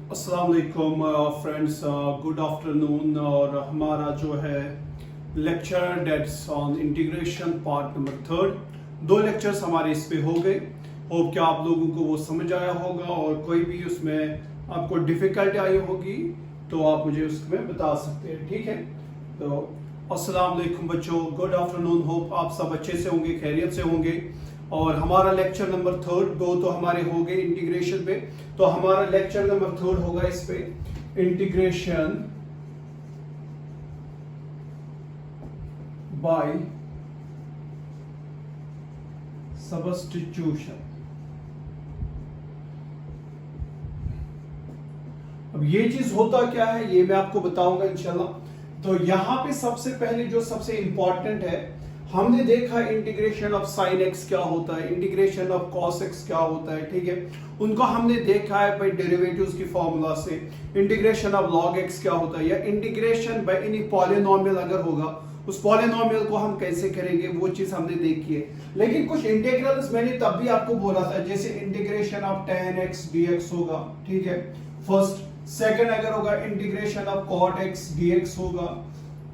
अस्सलाम वालेकुम friends, good afternoon. और हमारा जो है lecture that's on integration part number 3 दो लेक्चर्स हमारे इस पे हो गए। होप कि आप लोगों को वो समझ आया होगा और कोई भी उसमें आपको डिफिकल्टी आई होगी तो आप मुझे उसमें बता सकते हैं, ठीक है। तो अस्सलाम वालेकुम बच्चों, गुड आफ्टरनून। होप आप सब अच्छे से होंगे, खैरियत से होंगे। और हमारा लेक्चर नंबर 3 दो तो हमारे हो गए इंटीग्रेशन पे, तो हमारा लेक्चर नंबर 3 होगा इस पे इंटीग्रेशन बाय सब्स्टिट्यूशन। अब ये चीज होता क्या है ये मैं आपको बताऊंगा इंशाल्लाह। तो यहां पे सबसे पहले जो सबसे इंपॉर्टेंट है, हमने देखा इंटीग्रेशन ऑफ साइन एक्स क्या होता है, इंटीग्रेशन ऑफ कॉस एक्स क्या होता है, ठीक है। उनको हमने देखा है बाय डेरिवेटिव्स की फॉर्मूला से। इंटीग्रेशन ऑफ लॉग एक्स क्या होता है, या इंटीग्रेशन बाय एनी पॉलिनोमियल अगर होगा उस पॉलिनोमियल को हम कैसे करेंगे, वो चीज हमने देखी है। लेकिन कुछ इंटीग्रल्स मैंने तब भी आपको बोला था, जैसे integration of tan x dx होगा, ठीक है, फर्स्ट। सेकंड अगर होगा integration of cot x dx होगा।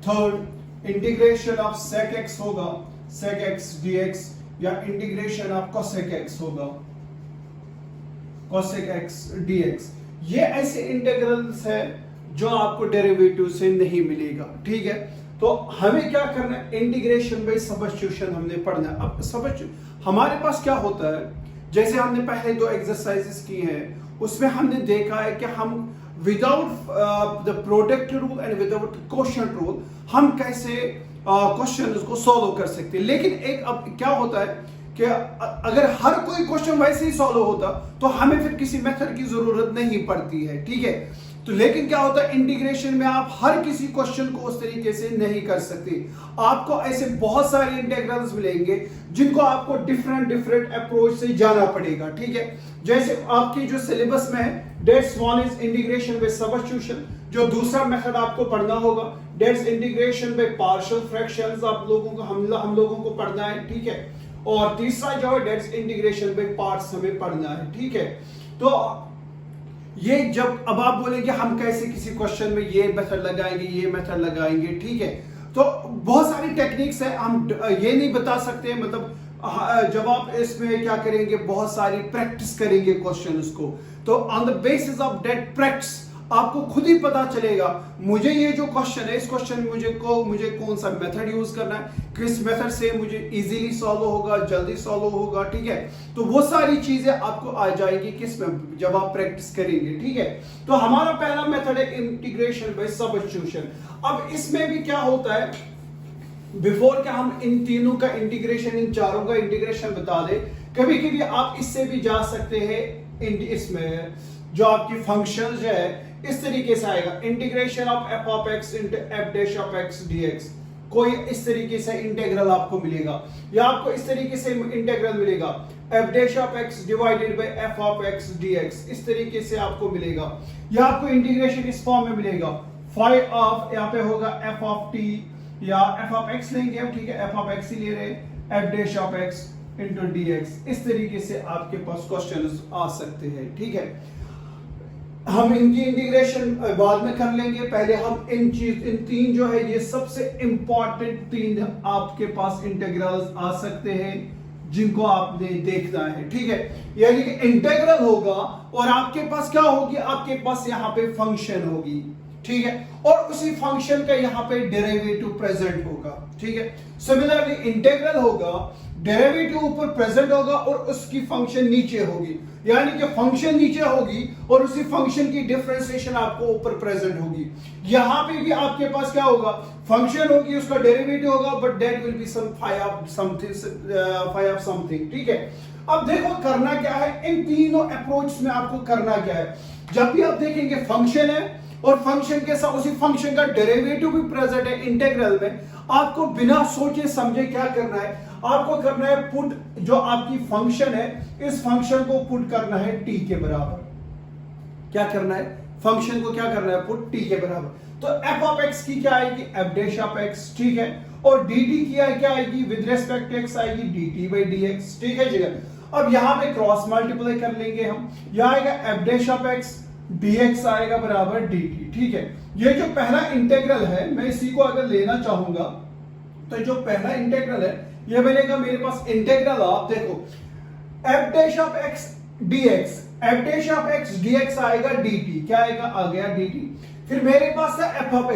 Third integration of sec x होगा, sec x dx, या इंटीग्रेशन ऑफ cosec x होगा, cosec x dx। ये ऐसे इंटीग्रल्स है जो आपको डेरिवेटिव से नहीं मिलेगा, ठीक है। तो हमें क्या करना है, इंटीग्रेशन बाय सब्स्टिट्यूशन हमने पढ़ना है। अब सब्स्टिट्यूशन हमारे पास क्या होता है, जैसे हमने पहले दो एक्सरसाइजेस की हैं उसमें हमने देखा है कि हम without the product rule and without quotient rule हम कैसे क्वेश्चन को सॉल्व कर सकते हैं। लेकिन एक अब क्या होता है कि अगर हर कोई क्वेश्चन वैसे ही सॉल्व होता तो हमें फिर किसी मेथड की जरूरत नहीं पड़ती है, ठीक है। तो लेकिन क्या होता है, इंटीग्रेशन में आप हर किसी क्वेश्चन को उस तरीके से नहीं कर सकते। आपको ऐसे बहुत सारे इंटीग्रल्स मिलेंगे जिनको आपको डिफरेंट अप्रोच से जाना पड़ेगा, ठीक है। जैसे आपकी जो सिलेबस में है, that's one is integration by substitution, जो दूसरा मेथड आपको पढ़ना होगा that's integration by partial fractions, आप लोगों को हम लोगों को पढ़ना है, ठीक है। और तीसरा जो है डेट्स इंटीग्रेशन बाय पार्ट्स हमें पढ़ना है, ठीक है। तो ये जब अब आप बोलेंगे हम कैसे किसी क्वेश्चन में ये मेथड लगाएंगे ये मेथड लगाएंगे, ठीक है। तो बहुत सारी टेक्निक्स है, हम ये नहीं बता सकते, मतलब जब आप इसमें क्या करेंगे, बहुत सारी प्रैक्टिस करेंगे क्वेश्चंस को, तो on the basis of that practice आपको खुद ही पता चलेगा मुझे ये जो क्वेश्चन है इस क्वेश्चन में मुझे कौन सा मेथड यूज करना है, किस मेथड से मुझे इजीली सॉल्व होगा, जल्दी सॉल्व होगा, ठीक है। तो वो सारी चीजें आपको आ जाएगी किस में, जब आप प्रैक्टिस करेंगे, ठीक है। तो हमारा पहला मेथड है इंटीग्रेशन बाय सब्स्टिट्यूशन। अब इसमें भी क्या होता है, बिफोर क्या हम इन तीनों का इंटीग्रेशन, इन चारों का इंटीग्रेशन बता दें, कभी कभी आप इससे भी जा सकते हैं। इसमें जो आपकी फंक्शंस है इस तरीके से आएगा, integration of f of x into f dash of x dx, कोई इस तरीके से इंटीग्रल आपको मिलेगा, या आपको इस तरीके से इंटीग्रल मिलेगा f dash of x divided bye f of x dx, इस तरीके से आपको मिलेगा, या आपको इंटीग्रेशन इस फॉर्म में मिलेगा फाइ ऑफ, यहाँ पे होगा f of t, या f of x लेंगे हम, ठीक है, f of x ही ले रहे हैं, f dash of x into dx। इस तरीके से आपके पास क्वेश्चंस आ सकते हैं, ठीक है। हम इनकी इंटीग्रेशन बाद में कर लेंगे, पहले हम इन तीन जो है ये सबसे इंपॉर्टेंट तीन आपके पास इंटीग्रल्स आ सकते हैं जिनको आपने देखना है, ठीक है। यानी कि इंटीग्रल होगा और आपके पास क्या होगी, आपके पास यहाँ पे फंक्शन होगी, ठीक है, और उसी फंक्शन का यहाँ पे डेरिवेटिव प्रेजेंट होगा, ठीक है। सिमिलरली इंटीग्रल होगा, डेरिवेटिव ऊपर प्रेजेंट होगा और उसकी फंक्शन नीचे होगी, यानी कि फंक्शन नीचे होगी और उसी फंक्शन की डिफरेंशिएशन आपको ऊपर प्रेजेंट होगी। यहां पे भी आपके पास क्या होगा, फंक्शन होगी, उसका डेरिवेटिव होगा, but that will be some phi of something, ठीक है। अब देखो करना क्या है, इन तीनों अप्रोच में आपको करना क्या है, जब भी आप देखेंगे फंक्शन है और फंक्शन के साथ उसी फंक्शन का डेरिवेटिव भी प्रेजेंट है इंटीग्रल में, आपको बिना सोचे समझे क्या करना है, आपको करना है पुट, जो आपकी फंक्शन है इस फंक्शन को पुट करना है t के बराबर। क्या करना है, फंक्शन को क्या करना है, पुट t के बराबर। तो f ऑफ x की क्या आएगी, f डैश ऑफ x, ठीक है, और dt की क्या आएगी, विद रिस्पेक्ट टू x आएगी dt बाई dx, ठीक है जी। अब यहां पे क्रॉस मल्टीप्लाई कर लेंगे हम, यहां आएगा f dash of x dx आएगा बराबर dt। ठीक है, ये जो पहला इंटेग्रल है मैं इसी को अगर लेना चाहूंगा तो जो पहला इंटेग्रल है ये बनेगा मेरे पास इंटेग्रल ऑफ, देखो f dash of x dx, f dash of x dx आएगा dt, क्या आएगा, आ गया dt। फिर मेरे पास है f ऑफ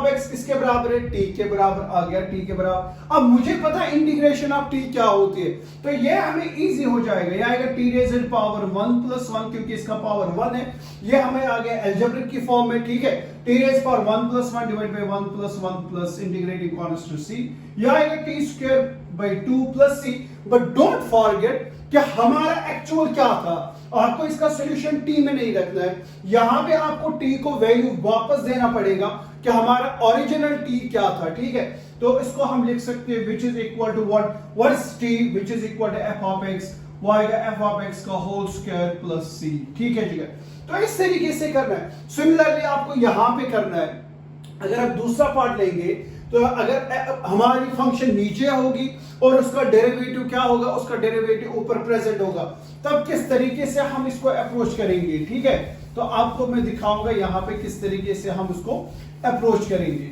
x किसके बराबर है, t के बराबर, आ गया t के बराबर। अब मुझे पता है इंटीग्रेशन ऑफ t क्या होती है, तो ये हमें इजी हो जाएगा, ये आएगा t रेज़ पावर 1 प्लस 1, क्योंकि इसका पावर 1 है, ये हमें आ गया अलजेब्रिक की फॉर्म में। ठीक है, t rays power 1 plus 1 divide by 1 plus 1 plus integrating constant c, ये आएगा t square by 2 plus c। But don't forget कि हमारा एक्चुअल क्या था, आपको इसका सॉल्यूशन t में नहीं रखना है, यहां पे आपको t को वैल्यू वापस देना पड़ेगा कि हमारा ओरिजिनल t क्या था। ठीक है, तो इसको हम लिख सकते हैं which is equal to what is t, which is equal to f of x, वो आएगा f ऑफ x का होल स्क्वायर प्लस c। ठीक है, ठीक है, तो इस तरीके से करना है। सिमिलरली आपको यहां पे करना है। अगर आप दूसरा पार्ट लेंगे तो अगर हमारी फंक्शन नीचे होगी और उसका डेरिवेटिव क्या होगा, उसका डेरिवेटिव ऊपर प्रेजेंट होगा, तब किस तरीके से हम इसको अप्रोच करेंगे। ठीक है, तो आपको मैं दिखाऊंगा यहां पे किस तरीके से हम उसको अप्रोच करेंगे।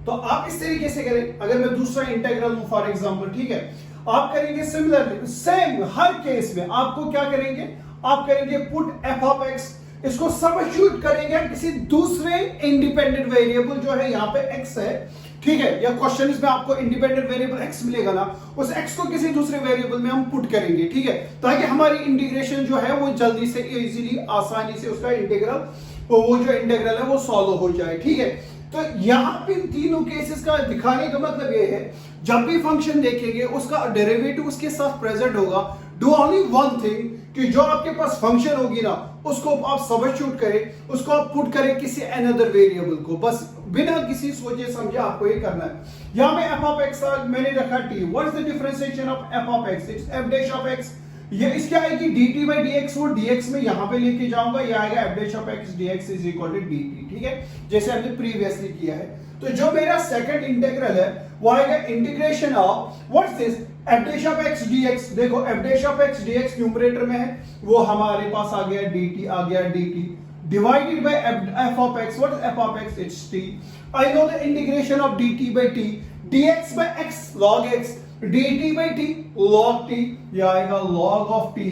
तो आप इस तरीके से करें, अगर मैं दूसरा इंटीग्रल लूं फॉर एग्जांपल, ठीक है, आप करेंगे सिमिलरली सेम हर केस में आपको क्या करेंगे, आप करेंगे पुट f ऑफ x, इसको सब्स्टिट्यूट करेंगे किसी दूसरे इंडिपेंडेंट वेरिएबल जो है यहाँ पे x है। ठीक है, या क्वेश्चन में आपको इंडिपेंडेंट वेरिएबल x मिलेगा ना, उस x को किसी दूसरे वेरिएबल में हम पुट करेंगे। ठीक है, ताकि हमारी इंटीग्रेशन जो है वो जल्दी से इजीली आसानी से उसका इंटीग्रल, वो जो इंटीग्रल है वो सॉल्व हो जाए। ठीक है, तो यहां पे तीनों केसेस का दिखाने का मतलब ये है, जब भी फंक्शन देखेंगे उसका डेरिवेटिव उसके साथ प्रेजेंट होगा, डू ओनली वन थिंग कि जो आपके पास फंक्शन होगी ना उसको आप सब्स्टिट्यूट करें, उसको आप पुट करें किसी अनदर वेरिएबल को, बस बिना किसी सोचे समझे आपको ये करना है। यहां पे f ऑफ x मैंने रखा t, what is the differentiation of f of x, it's f dash of x, ये इसके आएगी dt by dx, वो dx में यहां पे लेके जाऊंगा, ये आएगा f dash of x dx is equal to dt। ठीक है, जैसे हमने प्रीवियसली किया है। तो जो मेरा सेकंड इंटीग्रल है वो आएगा integration of what's this f dash of x dx, देखो f dash of x dx numerator में है, वो हमारे पास आ गया dt, आ गया dt divided by f of x, what is f of x, it's t, I know the integration of dt by t, dx by x log x, dt by t log t, ये आएगा log of t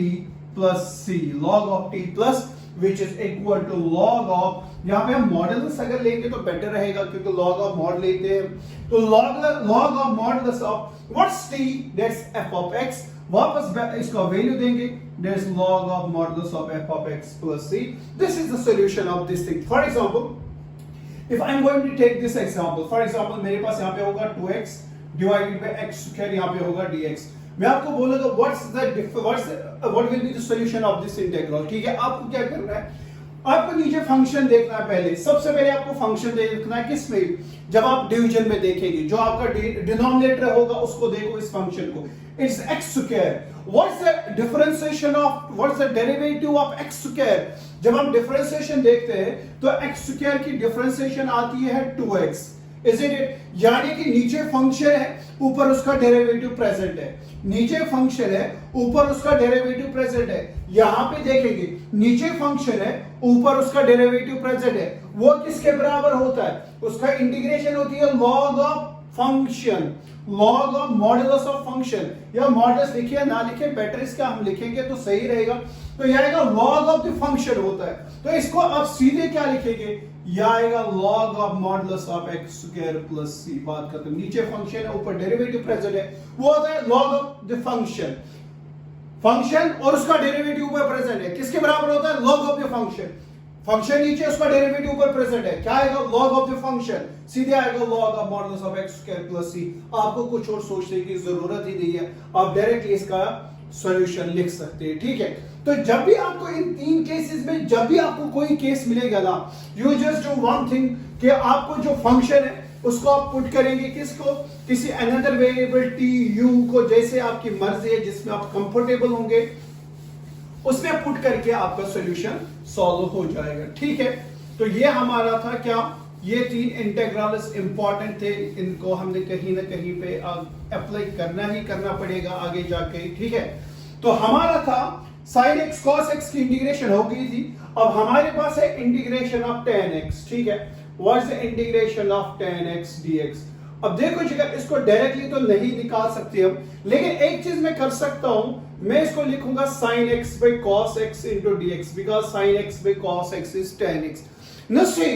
plus c, log of t plus which is equal to log of, यहाँ पे हम modulus अगर लेंगे तो better रहेगा क्योंकि log of mod लेते हैं, तो log of modulus of what's t, that's f of x, वापस इसका वैल्यू देंगे, there's log of modulus of f of x plus c. This is the solution of this thing. For example, if I'm going to take this example, for example मेरे पास यहाँ पे होगा 2x divided by x square, यहाँ पे होगा dx, मैं आपको बोलूंगा what will be the solution of this integral। ठीक है, आपको क्या करना है, आपको नीचे फंक्शन देखना है। पहले सबसे पहले आपको फंक्शन देखना है किस में, जब आप डिवीजन में देखेंगे, जो आपका डिनोमिनेटर होगा उसको देखो, इस फंक्शन को, it's x square, what's the differentiation of, what's the derivative of x square. जब हम डिफरेंशिएशन देखते हैं तो x स्क्वायर की डिफरेंशिएशन आती है 2x, इज इट, यानी कि नीचे फंक्शन है ऊपर उसका डेरिवेटिव प्रेजेंट है, नीचे फंक्शन है ऊपर उसका डेरिवेटिव प्रेजेंट है। यहां पे देखेंगे नीचे फंक्शन है ऊपर उसका डेरिवेटिव प्रेजेंट है, वो किसके बराबर होता है, उसका इंटीग्रेशन होती है log of function, log of modulus of function, या मॉडुलस लिखिए ना लिखिए बेटर, इसका हम लिखेंगे तो सही रहेगा, तो यह आएगा log ऑफ द फंक्शन होता है, तो इसको आप सीधे क्या लिखेंगे, यह आएगा log of modulus of x square plus c, बात खत्म। नीचे फंक्शन है ऊपर डेरिवेटिव प्रेजेंट है, वो होता है log of the function, function और उसका डेरिवेटिव ऊपर प्रेजेंट है, किसके बराबर होता है, log of the function, function नीचे उसका डेरिवेटिव ऊपर प्रेजेंट है, क्या आएगा, log ऑफ द फंक्शन, सीधे आएगा log of modulus of x square plus c। आपको कुछ और सोचने की जरूरत ही नहीं है, आप डायरेक्टली इसका सॉल्यूशन लिख सकते हैं। ठीक है, तो जब भी आपको इन तीन केसेस में जब भी आपको कोई केस मिलेगा ना, you just do one thing कि आपको जो फंक्शन है उसको आप पुट करेंगे किसको, किसी अनदर वेरिएबल t u को, जैसे आपकी मर्जी है जिसमें आप कंफर्टेबल होंगे उसमें पुट करके आपका सॉल्यूशन सॉल्व हो जाएगा। ठीक है, तो ये हमारा था क्या, ये तीन इंटीग्रल्स इंपॉर्टेंट थे, इनको हमने कहीं ना कहीं पे अप्लाई करना ही करना पड़ेगा आगे जाके। ठीक है, तो हमारा था sin x cos x की इंटीग्रेशन हो गई थी। अब हमारे पास है इंटीग्रेशन ऑफ tan x, ठीक है। What is the integration of tan x dx? अब देखो जी, इसको डायरेक्टली तो नहीं निकाल सकते हम, लेकिन एक चीज मैं कर सकता हूं, मैं इसको लिखूंगा sin x by cos x into dx because sin x by cos x is tan x। न सी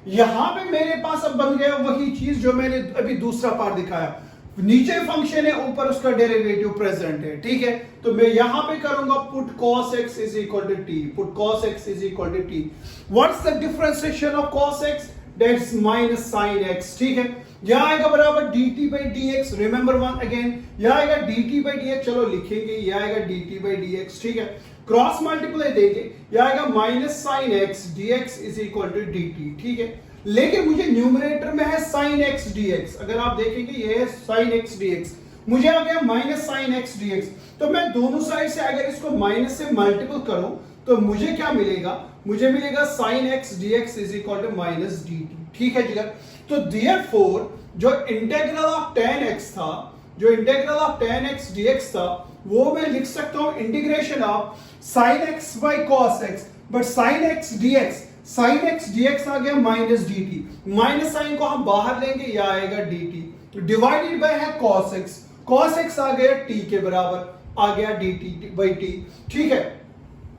यहां पे मेरे पास अब बन गया वही चीज जो मैंने अभी दूसरा पार्ट दिखाया, नीचे फंक्शन है, ऊपर उसका डेरिवेटिव प्रेजेंट है, ठीक है। तो मैं यहां पे करूंगा put cos x is equal to t, put cos x is equal to t। What's the differentiation of cos x? That's minus sin x, ठीक है। यहां आएगा बराबर dt by dx, remember one again, यहां आएगा dt by dx, चलो लिखेंगे, यहां आएगा dt by dx, ठीक है। क्रॉस मल्टीप्लाई देंगे, यहां आएगा minus sin x dx is equal to dt, ठीक है। लेकिन मुझे न्यूमरेटर में है sin x dx, अगर आप देखेंगे ये है sin x dx, मुझे आ गया माइनस sin x dx। तो मैं दोनों साइड से अगर इसको माइनस से मल्टीपल करूं तो मुझे क्या मिलेगा? मुझे मिलेगा sin x dx is equal to minus dt, ठीक है जी। तो देयरफॉर जो इंटीग्रल ऑफ tan x था, जो integral of tan x dx था, वो मैं लिख सकता हूं integration of sin x by cos x, but sin x dx, sin x dx आ गया माइनस dt, माइनस साइन को हम बाहर लेंगे, यह आएगा dt, डिवाइडेड बाय है cos x, cos x आ गया t के बराबर, आ गया dt by t, ठीक है।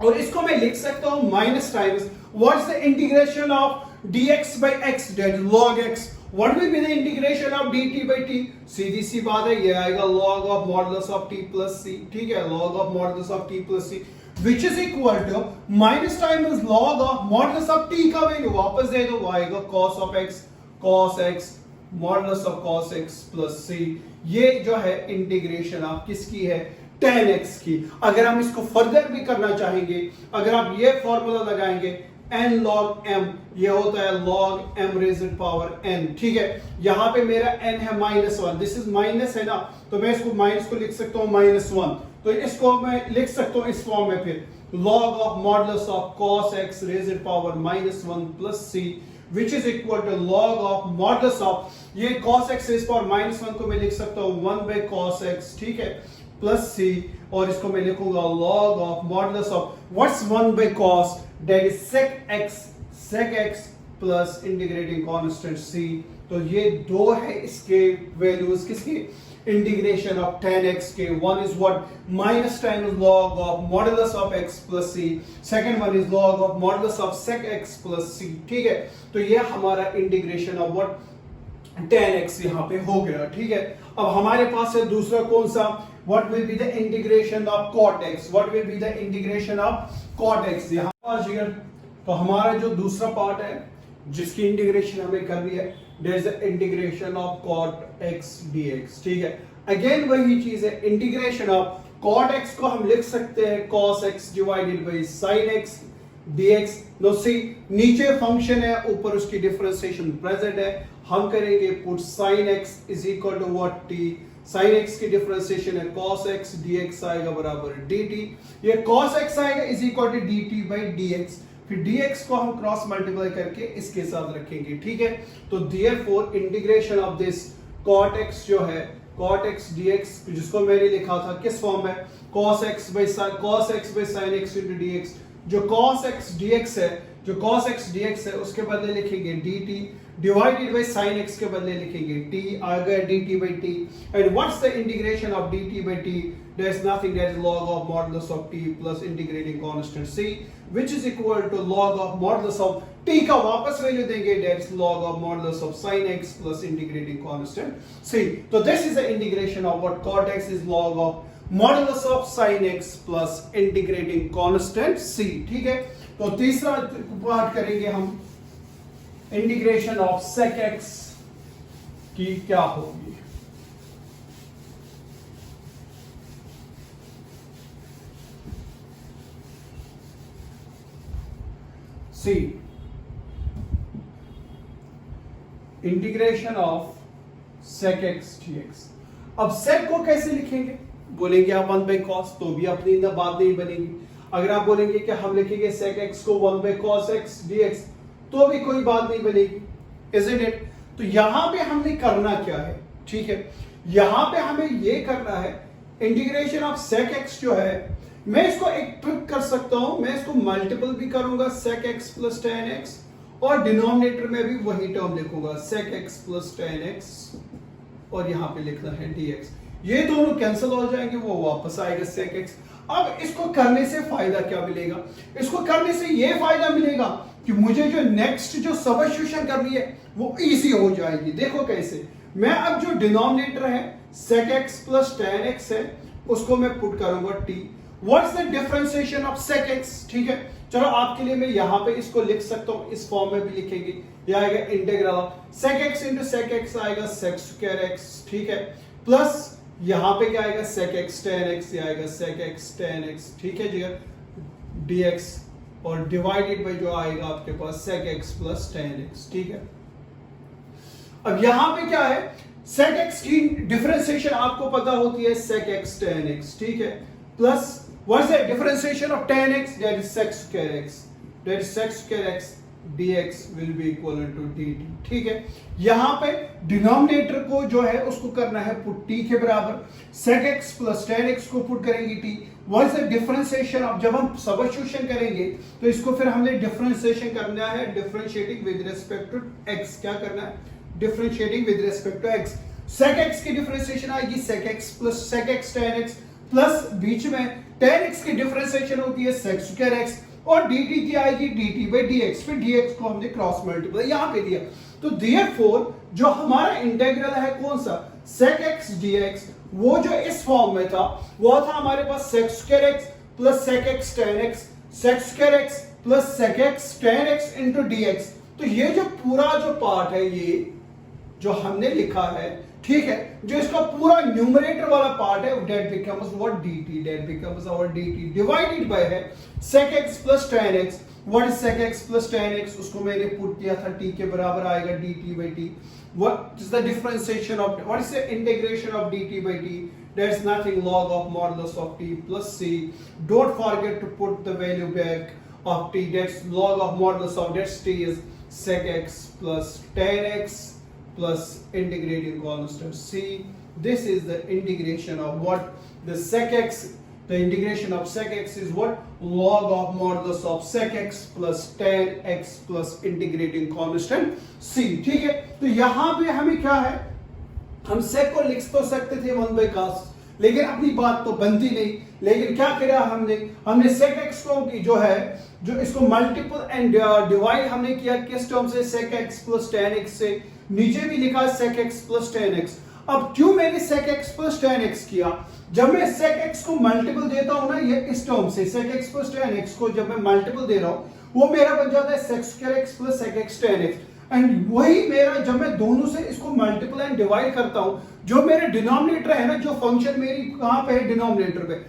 और इसको मैं लिख सकता हूं minus times what's the integration of dx by x, that is log x। What will be the integration of dt by t? सीधी सी बात है, ये आएगा log of modulus of t plus c, ठीक है, log of modulus of t plus c, which is equal to minus times log of modulus of t का value वापस दे दो, वो आएगा cos x modulus of cos x plus c। ये जो है इंटीग्रेशन आप किसकी है? tan x की। अगर हम इसको फर्दर भी करना चाहेंगे, अगर आप ये फॉर्मूला लगाएंगे n log m, ये होता है log m raised power n, ठीक है। यहां पे मेरा n है -1, दिस इज माइनस है ना, तो मैं इसको माइनस को लिख सकता हूं -1, तो इसको मैं लिख सकता हूं इस फॉर्म में, फिर log of modulus of cos x raised power -1 plus c, which is equal to log of modulus of, ये cos x raised power -1 को मैं लिख सकता हूं 1 by cos x, ठीक है, प्लस c, और इसको मैं लिखूंगा log of modulus of what's 1 by cos, that is sec x plus integrating constant c। तो ये दो है इसके वैल्यूज किसके? इंटीग्रेशन ऑफ tan x के। One is what? Minus times log of modulus of x plus c, second one is log of modulus of sec x plus c, ठीक है। तो ये हमारा integration of what? tan x यहां पे हो गया, ठीक है। अब हमारे पास है दूसरा कौन सा? What will be the integration of cot x? What will be the integration of cot x? यहाँ पर तो हमारा जो दूसरा पार्ट है जिसकी इंटीग्रेशन हमें करनी है, there is the integration of cot x dx, ठीक है। अगेन वही चीज है, इंटीग्रेशन ऑफ cot x को हम लिख सकते हैं cos x divided by sin x dx। No see, नीचे फंक्शन है, ऊपर उसकी डिफरेंशिएशन प्रेजेंट है, हम करेंगे put sin x is equal to what? t। sin x की डिफरेंशिएशन है cos x, dx आएगा बराबर dt, ये cos x आएगा is equal to dt by dx, फिर dx को हम क्रॉस मल्टीप्लाई करके इसके साथ रखेंगे, ठीक है। तो therefore integration of this cot x जो है, cot x dx, जिसको मैंने लिखा था किस फॉर्म में? cos x by sin x into dx। जो cos x dx है, जो cos x dx है, उसके बदले लिखेंगे dt divided by sin x के बदले लिखेंगे t, आ गया dt by t। And what's the integration of dt by t? There is nothing, that is log of modulus of t plus integrating constant c, which is equal to log of modulus of t का वापस value देंगे, that is log of modulus of sin x plus integrating constant c। तो this is the integration of what? cot x is log of modulus of sin x plus integrating constant c, ठीक है। तो तीसरा part करेंगे हम, integration of sec x की क्या होगी? See, integration of sec x dx। अब sec को कैसे लिखेंगे? बोलेंगे आप 1 by cos, तो भी अपनी बात नहीं बनेगी। अगर आप बोलेंगे कि हम लिखेंगे sec x को 1 by cos x dx, तो भी कोई बात नहीं बनेगी, isn't it? तो यहां पे हमने करना क्या है? ठीक है, यहां पे हमें ये करना है, इंटीग्रेशन ऑफ sec x जो है, मैं इसको एक ट्रिक कर सकता हूं, मैं इसको मल्टीपल भी करूंगा sec x plus tan x, और डिनोमिनेटर में भी वही टर्म लिखूंगा sec x plus tan x, और यहां पे लिखना है dx। ये दोनों कैंसिल हो जाएंगे, वो वापस आएगा sec x। अब इसको करने से फायदा क्या मिलेगा? इसको करने से ये फायदा मिलेगा कि मुझे जो नेक्स्ट जो सब्स्टिट्यूशन करनी है वो इजी हो जाएगी। देखो कैसे, मैं अब जो डिनोमिनेटर है sec x plus tan x है, उसको मैं पुट करूंगा t। What's the differentiation of sec x? ठीक है, चलो आपके लिए मैं यहां पे इसको लिख सकता हूं, इस फॉर्म में भी लिखेंगे। ये आएगा integral of sec x into sec x आएगा sec स्क्वायर x, ठीक है, प्लस यहां पे क्या आएगा sec x tan x, ये आएगा sec x tan x, ठीक है जी, dx, और डिवाइडेड बाय जो आएगा आपके पास sec x plus tan x, ठीक है। अब यहां पे क्या है, sec x की डिफरेंशिएशन आपको पता होती है sec x tan x, ठीक है, plus what is the differentiation of tan x? That is sec square x, that is sec square x dx will be equal to dt, ठीक है। यहां पे डिनोमिनेटर को जो है उसको करना है पुट t के बराबर, sec x plus tan x को पुट करेंगे t। What is the differentiation of, जब हम सब्स्टिट्यूशन करेंगे तो इसको फिर हमने डिफरेंशिएशन करना है, differentiating with respect to x, क्या करना है, differentiating with respect to x। sec x की डिफरेंशिएशन आएगी sec x plus sec x tan x, plus बीच में tan x की डिफरेंशिएशन होती है sec स्क्वायर x, और dt की आएगी dt by dx, फिर dx को हमने क्रॉस मल्टीप्लाई यहां पे दिया। तो therefore जो हमारा इंटीग्रल है कौन सा, sec x dx, वो जो इस फॉर्म में था वो था हमारे पास sec square x plus sec x tan x, sec square x plus sec x tan x into dx। तो ये जो पूरा जो पार्ट है, ये जो हमने लिखा है, ठीक है, जो इसका पूरा न्यूमरेटर वाला पार्ट है, that becomes what dt, that becomes our dt divided by है sec x plus tan x। what is sec x plus tan x? उसको मैंने पुट किया था t के बराबर आएगा dt by t। what is the differentiation of, what is the integration of dt by t? that's nothing log of modulus of t plus c। don't forget to put the value back of t, that's log of modulus of, that's t is sec x plus tan x plus integrating constant c। this is the integration of what, the sec x, the integration of sec x is what, log of modulus of sec x plus tan x plus integrating constant c, ठीक है। तो यहां पे हमें क्या है, हम sec को लिख तो सकते थे 1 by cos, लेकिन अपनी बात तो बनती नहीं। लेकिन क्या किया हमने sec x को की जो है, जो इसको मल्टीपल एंड डिवाइड हमने किया किस टर्म से, sec x plus tan x से, नीचे भी लिखा sec x plus tan x। अब क्यों मैंने sec x plus tan x किया, जब मैं sec x को मल्टीपल देता हूं ना, ये इस टर्म से sec x plus tan x को जब मैं मल्टीपल दे रहा हूं, वो मेरा बन जाता है sec square x plus sec x tan x। And वही मेरा, जब मैं दोनों से इसको मल्टीपल एंड डिवाइड करता हूं, जो मेरे डिनोमिनेटर है ना, जो फंक्शन मेरी कहां पे है, डिनोमिनेटर पे,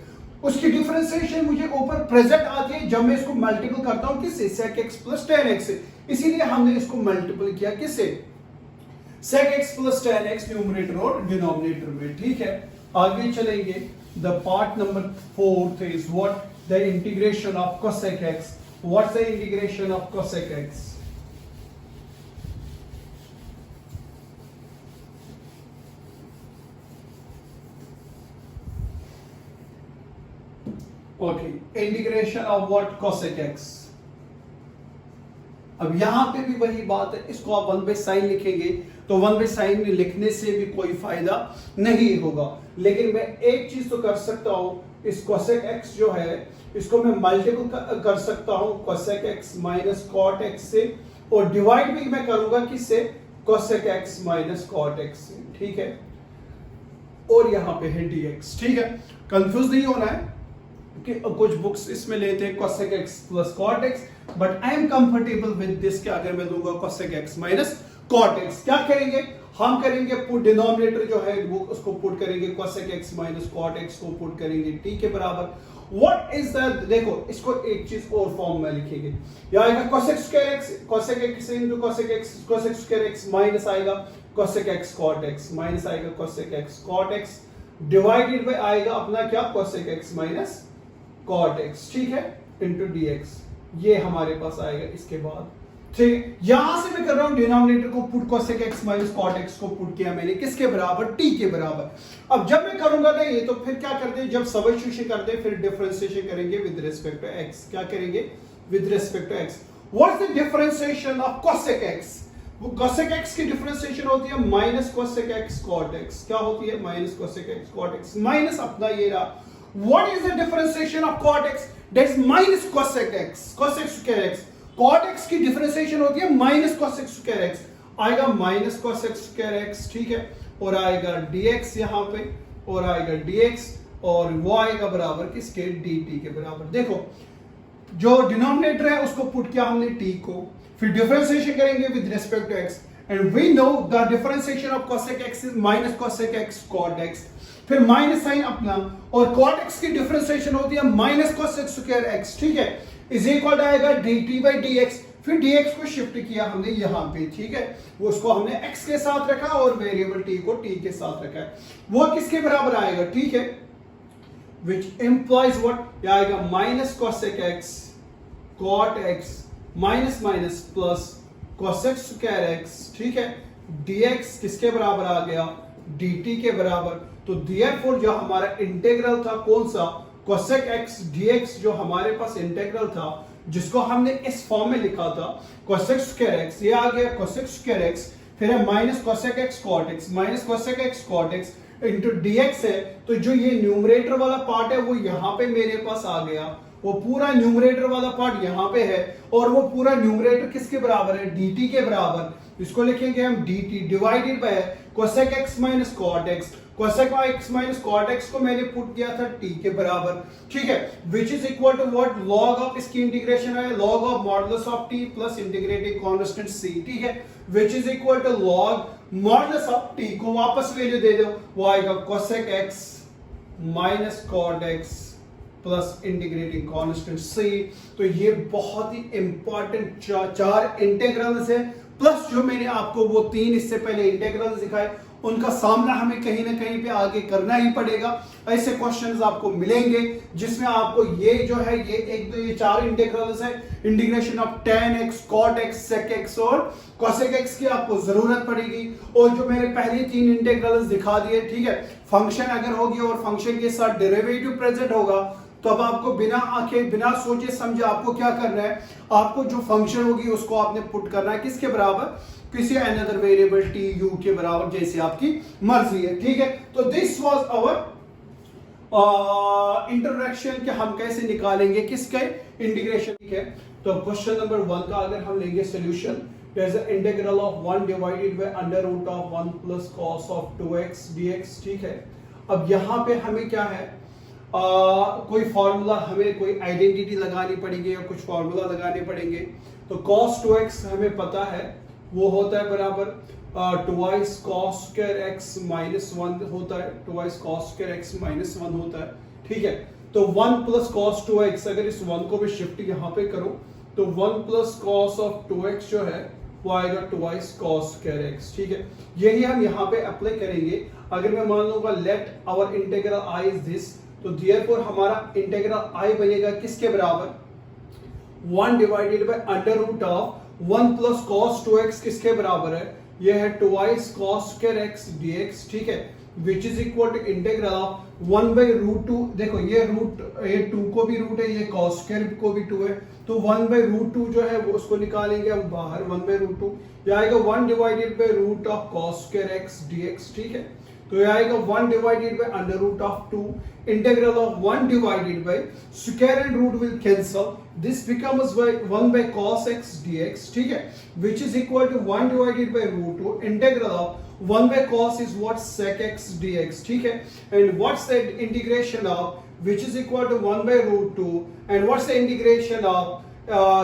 उसकी डिफरेंशिएशन मुझे ऊपर प्रेजेंट आती है जब मैं इसको मल्टीपल करता हूं किससे, sec x plus tan x से। इसीलिए हमने इसको मल्टीपल किया किससे, sec x plus tan x numerator और डिनोमिनेटर में, ठीक है। आगे चलेंगे, the part number 4 is what, the integration of cosec x। What's the integration of cosec x? Okay, integration of what, cosec x। अब यहां पे भी वही बात है, इसको आप 1 by sin लिखेंगे तो 1 by sin लिखने से भी कोई फायदा नहीं होगा। लेकिन मैं एक चीज तो कर सकता हूं, इस cosec x जो है इसको मैं मल्टीपल कर सकता हूं cosec x minus cot x से, और डिवाइड भी मैं करूंगा किससे, cosec x minus cot x से, ठीक है। और यहां पे है dx, ठीक है। कंफ्यूज नहीं होना है कि कुछ बुक्स इसमें लेते हैं cosec x plus cot x, but I am comfortable with this कि अगर मैं दूंगा cosec x minus cot x, क्या करेंगे हम, करेंगे पुट डिनोमिनेटर जो है वो उसको पुट करेंगे cosec x minus cot x को पुट करेंगे t के बराबर। व्हाट इज द, देखो इसको एक चीज और फॉर्म में लिखेंगे, यह आएगा cosec square x, cosec x into cosec x, cosec square x minus आएगा cosec x cot x, minus आएगा cosec x cot x, divided by आएगा अपना क्या, cosec x minus cot x, ठीक है, into dx। ये हमारे पास आएगा इसके बाद ठीक, यहां से मैं कर रहा हूं डिनोमिनेटर को put cosec x minus cot x को पुट किया मैंने किसके बराबर, t के बराबर। अब जब मैं करूंगा ना ये, तो फिर क्या करते हैं, जब सब्स्टिट्यूशन करते हैं फिर डिफरेंशिएशन करेंगे विद रिस्पेक्ट टू x। क्या करेंगे, with respect to x। What's the differentiation of cosec x? वो cosec x की डिफरेंशिएशन होती है minus cosec x cot x। क्या होती है, minus cosec x cot x minus अपना ये रहा। What is the differentiation of cot x? That is minus cosec x, cosec square x। cot x की डिफरेंशिएशन होती है माइनस cosec square x, आएगा माइनस cosec square x, ठीक है, और आएगा dx यहां पे, और आएगा dx, और वो आएगा बराबर किसके, dt के बराबर। देखो जो डिनोमिनेटर है उसको पुट किया हमने t को, फिर डिफरेंशिएशन करेंगे with respect to x, and we know the differentiation of cosec x is minus cosec x cot x, फिर माइनस साइन अपना, और cot x की डिफरेंशिएशन होती है माइनस cosec square x, ठीक है, इज इक्वल आएगा dt by dx। फिर dx को शिफ्ट किया हमने यहां पे, ठीक है, वो उसको हमने x के साथ रखा और वेरिएबल t को t के साथ रखा है, वो किसके बराबर आएगा, ठीक है, which implies what, ये आएगा minus cosec x cot x minus minus plus cosec square x, ठीक है, dx किसके बराबर आ गया, dt के बराबर। तो therefore जो हमारा इंटीग्रल था कौन सा, cosec x dx, जो हमारे पास इंटीग्रल था जिसको हमने इस फॉर्म में लिखा था cosec square x, ये आ गया cosec square x, फिर है minus cosec x cot x, minus cosec x cot x into dx है। तो जो ये न्यूमरेटर वाला पार्ट है वो यहाँ पे मेरे पास आ गया, वो पूरा न्यूमरेटर वाला पार्ट यहाँ पे है, और वो पूरा न्यूमरेटर किसके बराबर है, dt के बराबर। इसको लिखेंगे हम dt divided by cosec x minus cot x। cosec x minus cot x को मैंने पुट किया था t के बराबर, ठीक है, which is equal to what, log of, इसकी इंटीग्रेशन है log of modulus of t plus integrating constant c, ठीक है, which is equal to log मॉडुलस ऑफ t को वापस वैल्यू दे दो, वो आएगा cosec x minus cot x plus integrating constant c। तो ये बहुत ही इंपॉर्टेंट चार इंटीग्रल्स है, प्लस जो मैंने आपको वो तीन इससे पहले इंटीग्रल्स दिखाए उनका सामना हमें कहीं ना कहीं पे आगे करना ही पड़ेगा। ऐसे क्वेश्चंस आपको मिलेंगे जिसमें आपको ये जो है ये एक दो ये चार इंटीग्रल्स है, integration of tan x cot x sec x और cosec x की आपको जरूरत पड़ेगी। और जो मैंने पहले तीन इंटीग्रल्स दिखा दिए, ठीक है, फंक्शन अगर होगी और फंक्शन के साथ डेरिवेटिव प्रेजेंट होगा तो अब आपको बिना आंखें बिना सोचे समझे आपको क्या करना है, आपको जो फंक्शन होगी उसको आपने पुट करना है किसके बराबर, किसी अनदर वेरिएबल t u के बराबर, जैसे आपकी मर्जी है, ठीक है। तो दिस वाज आवर इंट्रोडक्शन कि हम कैसे निकालेंगे किसके इंटीग्रेशन, ठीक है। तो क्वेश्चन नंबर 1 का अगर हम लेंगे solution, there's an integral of 1 divided by under root of 1 plus cos of 2x dx, ठीक है। अब यहाँ पे हमें क्या है, कोई फॉर्मूला, हमें कोई आइडेंटिटी लगानी पड़ेगी या कुछ फॉर्मूला लगाने पड़ेंगे। तो cos 2x हमें पता है वो होता है बराबर twice cos square x minus 1 होता है, twice cos square x minus 1 होता है, ठीक है। तो 1 plus cos 2x, अगर इस 1 को मैं शिफ्ट यहाँ पे करूं तो 1 plus cos of 2x जो है वो आएगा twice cos square x, ठीक है। यही हम यहाँ पे अप्लाई करेंगे। अगर मैं मान लूंगा let our integral I is this, तो therefore हमारा इंटीग्रल I बनेगा किसके बराबर, 1 divided by under root of 1 plus cos 2x किसके बराबर है, यह है twice cos square x dx, ठीक है, which is equal to integral of 1 by root 2। देखो ये रूट, ये 2 को भी रूट है, ये cos square को भी 2 है, तो 1 बाय रूट 2 जो है वो उसको निकालेंगे हम बाहर, 1 बाय रूट 2, ये आएगा 1 divided by root of cos square x dx, ठीक है। तो ये आएगा 1 divided by under root of 2, integral of 1 divided by square and root will cancel, this becomes 1 by cos x dx, ठीक है, which is equal to 1 divided by root 2, integral of 1 by cos is what, sec x dx, ठीक है, and what's the integration of which is equal to 1 by root 2, and what's the integration of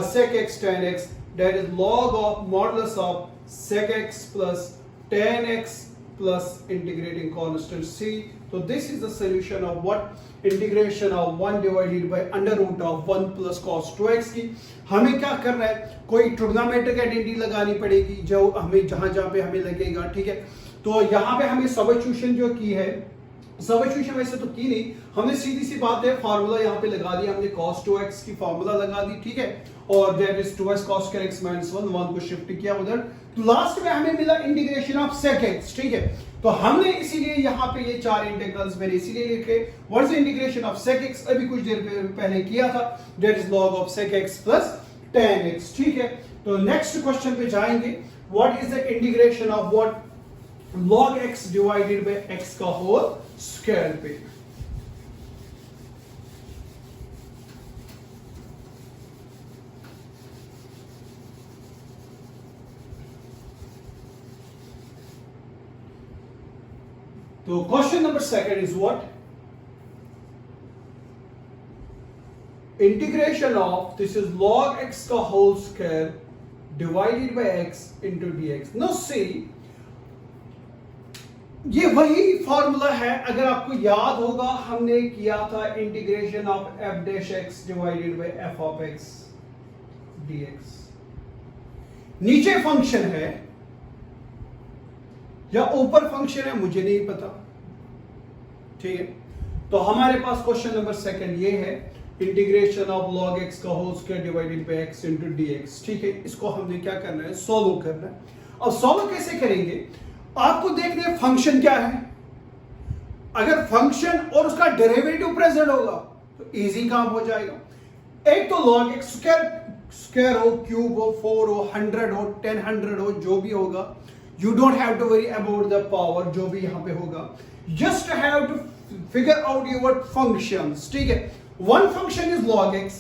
sec x tan x, that is log of modulus of sec x plus tan x plus integrating constant c. So this is the solution of what integration of 1 divided by under root of 1 plus cos 2x की। हमें क्या करना है, कोई trigonometric identity लगानी पड़ेगी जो हमें जहां जहां पे हमें लगेगा, ठीक है। तो यहाँ पे हमें सब्स्टिट्यूशन जो की है सब्स्टिट्यूशन वैसे तो की नहीं हमने, सीधी सी बात है, फार्मूला यहाँ पे लगा दिया हमने, cos 2x की फार्मूला लगा दी, ठीक है, और that is 2x cos square x minus 1 1 को शिफ्ट किया उधर, तो लास्ट में हमें मिला इंटीग्रेशन ऑफ sec x, ठीक है, तो हमने इसीलिए यहाँ पे ये चार इंटीग्रल्स मैंने इसीलिए लिखे, what is integration of sec x, अभी कुछ देर पहले किया था, that is log of sec x plus tan x, ठीक है। तो नेक्स्ट क्वेश्चन पे जाएंगे, what is the integration of what log x divided by x का होल स्क्वायर पे। तो question number second is what integration of, this is log x का whole square divided by x into dx। No see, ये वही formula है, अगर आपको याद होगा हमने किया था integration of f dash x divided bye f of x dx। नीचे फंक्शन है या ऊपर फंक्शन है मुझे नहीं पता, ठीक है। तो हमारे पास क्वेश्चन नंबर सेकंड ये है, इंटीग्रेशन ऑफ log x का whole square divided by x into dx, ठीक है। इसको हमने क्या करना है, सॉल्व करना है। अब सॉल्व कैसे करेंगे, आपको देखना है फंक्शन क्या है, अगर फंक्शन और उसका डेरिवेटिव प्रेजेंट होगा तो इजी काम हो जाएगा। एक तो log x स्क्वायर हो, क्यूब हो, 4 हो, 100 हो, 10 100 हो, जो भी होगा, you don't have to worry about the power, जो भी यहां पे होगा, just have to figure out your functions, ठीक है। One function is log x,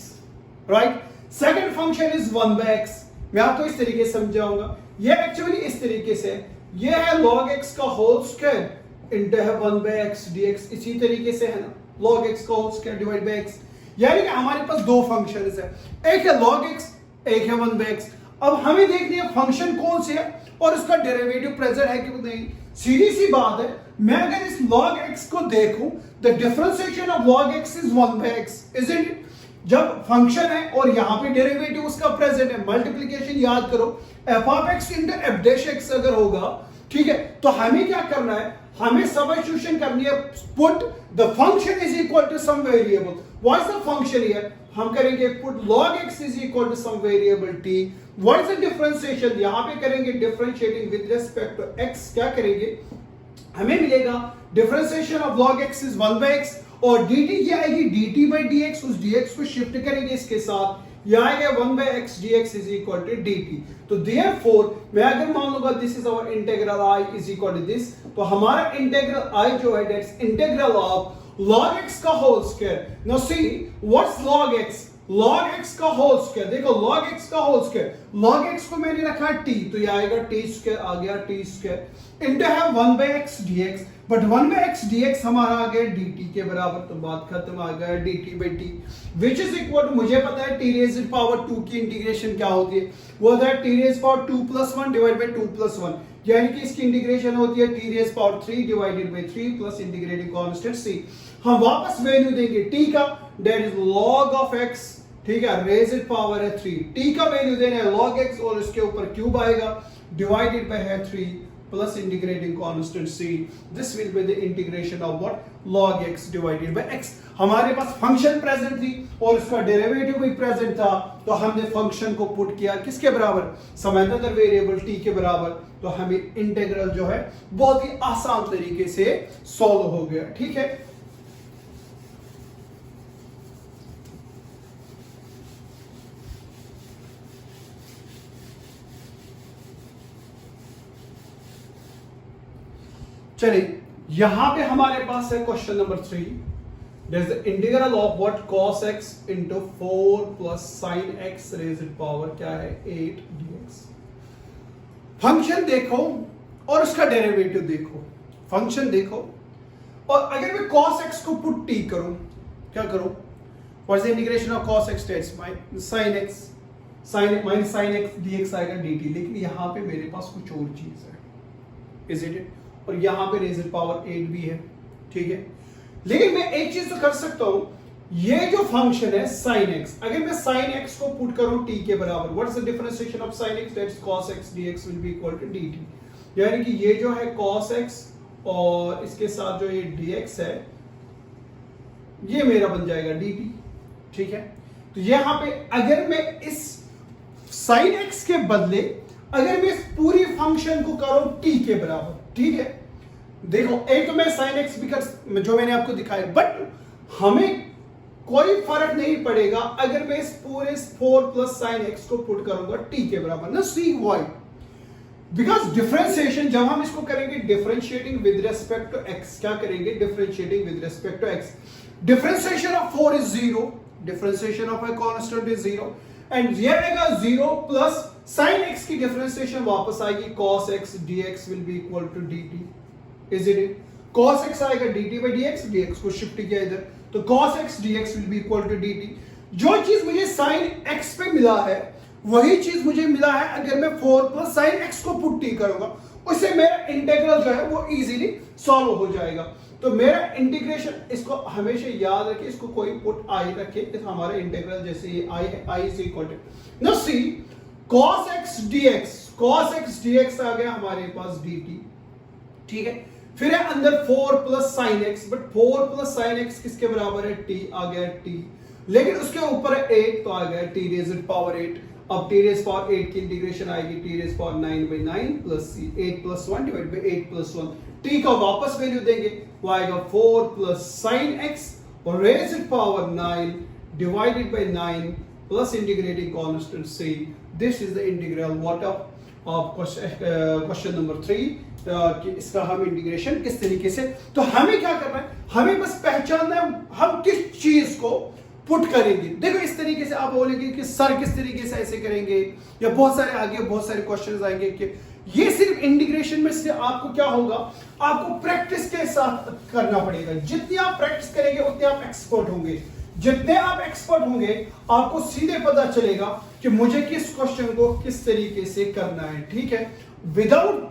right, second function is 1/x, मैं आपको इस तरीके से समझाऊंगा, ये एक्चुअली इस तरीके से, ये है log x का होल स्क्वायर इनटू है 1/x dx, इसी तरीके से है ना, log x का whole square divide by x, यानी कि हमारे पास दो फंक्शंस है, एक है log x, एक है 1/x। अब हमें देखनी है फंक्शन कौन से है और उसका डेरिवेटिव प्रेजेंट है कि नहीं। सीधी सी बात है, मैं अगर इस log x को देखूं, the differentiation of log x is 1/x, isn't it. जब फंक्शन है और यहां पे डेरिवेटिव उसका प्रेजेंट है, मल्टीप्लिकेशन याद करो, f of x into f dash x अगर होगा, ठीक है, तो हमें क्या करना है, हमें सब्स्टिट्यूशन करनी है, put the function is equal to some variable, what is the function here, हम करेंगे put log x is equal to some variable t, what is the differentiation, यहां पे करेंगे differentiating with respect to x, क्या करेंगे, हमें मिलेगा differentiation of log x is 1/x, और dt क्या आएगी, dt by dx, उस dx को शिफ्ट करेंगे इसके साथ, यह आएगा 1/x dx is equal to dt। तो देयरफॉर मैं अगर मान लूंगा this is our integral i is equal to this, तो हमारा इंटीग्रल i जो है that's integral of log x का whole square. Now see what's log x, log x का होल स्क्वायर, देखो log x का होल स्क्वायर, log x को मैंने रखा t, तो ये आएगा t स्क्वायर, आ गया t स्क्वायर इनटू है 1/x dx, but 1/x dx हमारा आ गया dt के बराबर, तो बात खत्म, आ गया dt by t which is equal to, मुझे पता है t raised power 2 की इंटीग्रेशन क्या होती है, वो होता है t raised power 2 plus 1 divided by 2 plus 1, यानी कि इसकी इंटीग्रेशन होती है t raised power 3 divided by 3 plus integrating constant c। हम वापस वैल्यू देंगे t का, that is log of x, ठीक है, रेज्ड पावर है 3, t का वैल्यू देना है log x और इसके ऊपर क्यूब आएगा, डिवाइडेड बाय है 3 plus integrating constant c, this will be the integration of what, log x divided by x। हमारे पास फंक्शन प्रेजेंट थी और उसका डेरिवेटिव भी प्रेजेंट था, तो हमने फंक्शन को पुट किया किसके बराबर, सम अदर वेरिएबल t के बराबर, तो हमें इंटीग्रल जो है बहुत ही आसान तरीके से सॉल्व हो गया, ठीक है। चलिए यहां पे हमारे पास है question number 3, that is the integral of what cos x into 4 plus sin x raised power क्या है 8 dx। फंक्शन देखो और उसका डेरिवेटिव देखो, फंक्शन देखो, और अगर मैं cos x को पुट t करूं, क्या करूं, what is the integration of cos x that's sin x, minus sin x dx आएगा dt, लेकिन यहां पे मेरे पास कुछ और चीज है, इज इट, और यहां पे रेज़ पावर 8 भी है, ठीक है। लेकिन मैं एक चीज तो कर सकता हूं, ये जो फंक्शन है sin x, अगर मैं sin x को पुट करूं t के बराबर, what is the differentiation of sin x, that's cos x dx will be equal to dt, यानी कि ये जो है cos x और इसके साथ जो ये dx है ये मेरा बन जाएगा dt। ठीक है, तो यहां पे अगर मैं इस sin x के बदले अगर मैं इस पूरी फंक्शन को करूं t के बराबर, ठीक है, देखो एक तो मैं sin x भी कर जो मैंने आपको दिखाया, बट हमें कोई फर्क नहीं पड़ेगा अगर मैं इस पूरे 4 प्लस साइन एक्स को पुट करूंगा t के बराबर ना। सी वाई, बिकॉज डिफरेंशिएशन जब हम इसको करेंगे differentiating with respect to x, क्या करेंगे differentiating with respect to x, differentiation of 4 is 0, differentiation of a constant is 0 and ये आएगा 0 प्लस साइन x की डिफरेंशिएशन वापस आएगी cos x dx will be equal to dt, is it? cos x आएगा dt by dx, dx को shift किया इधर, तो cos x dx will be equal to dt। जो चीज मुझे sin x पे मिला है वही चीज मुझे मिला है अगर मैं 4 प्लस sin x को पुट t करूंगा, उससे मेरा इंटीग्रल जो है वो इजीली सॉल्व हो जाएगा। तो मेरा इंटीग्रेशन, इसको हमेशा याद रखिए, इसको कोई पुट i रखिए, हमारा इंटीग्रल जैसे ये i है, i is equal to now see cos x dx, cos x dx आ गया हमारे पास dt, ठीक है, फिर है अंदर 4 plus sine x, but 4 plus sine x किसके बराबर है? t आ गया t, लेकिन उसके ऊपर है 8 तो आ गया t रेज़ पावर 8। अब t रेज़ पावर 8 की इंटीग्रेशन आएगी t rays power 9 by 9 plus c, 8 plus 1 divide by 8 plus 1, t का वापस वैल्यू देंगे, वो आएगा 4 प्लस साइन एक्स और rays power 9 divided by 9 plus integrating constant c। This is the integral what of question number 3 कि इसका हम integration किस तरीके से। तो हमें क्या करना है, हमें बस पहचानना है हम किस चीज को पुट करेंगे। देखो इस तरीके से आप बोलेंगे कि सर किस तरीके से ऐसे करेंगे, या बहुत सारे आगे बहुत सारे क्वेश्चंस आएंगे कि ये सिर्फ इंटीग्रेशन में से आपको क्या होगा, आपको प्रैक्टिस के साथ करना पड़ेगा। जितनी आप प्रैक्टिस करेंगे उतने आप एक्सपर्ट होंगे, जितने आप एक्सपर्ट होंगे आपको सीधे पता चलेगा कि मुझे किस क्वेश्चन को किस तरीके से करना है। ठीक है, विदाउट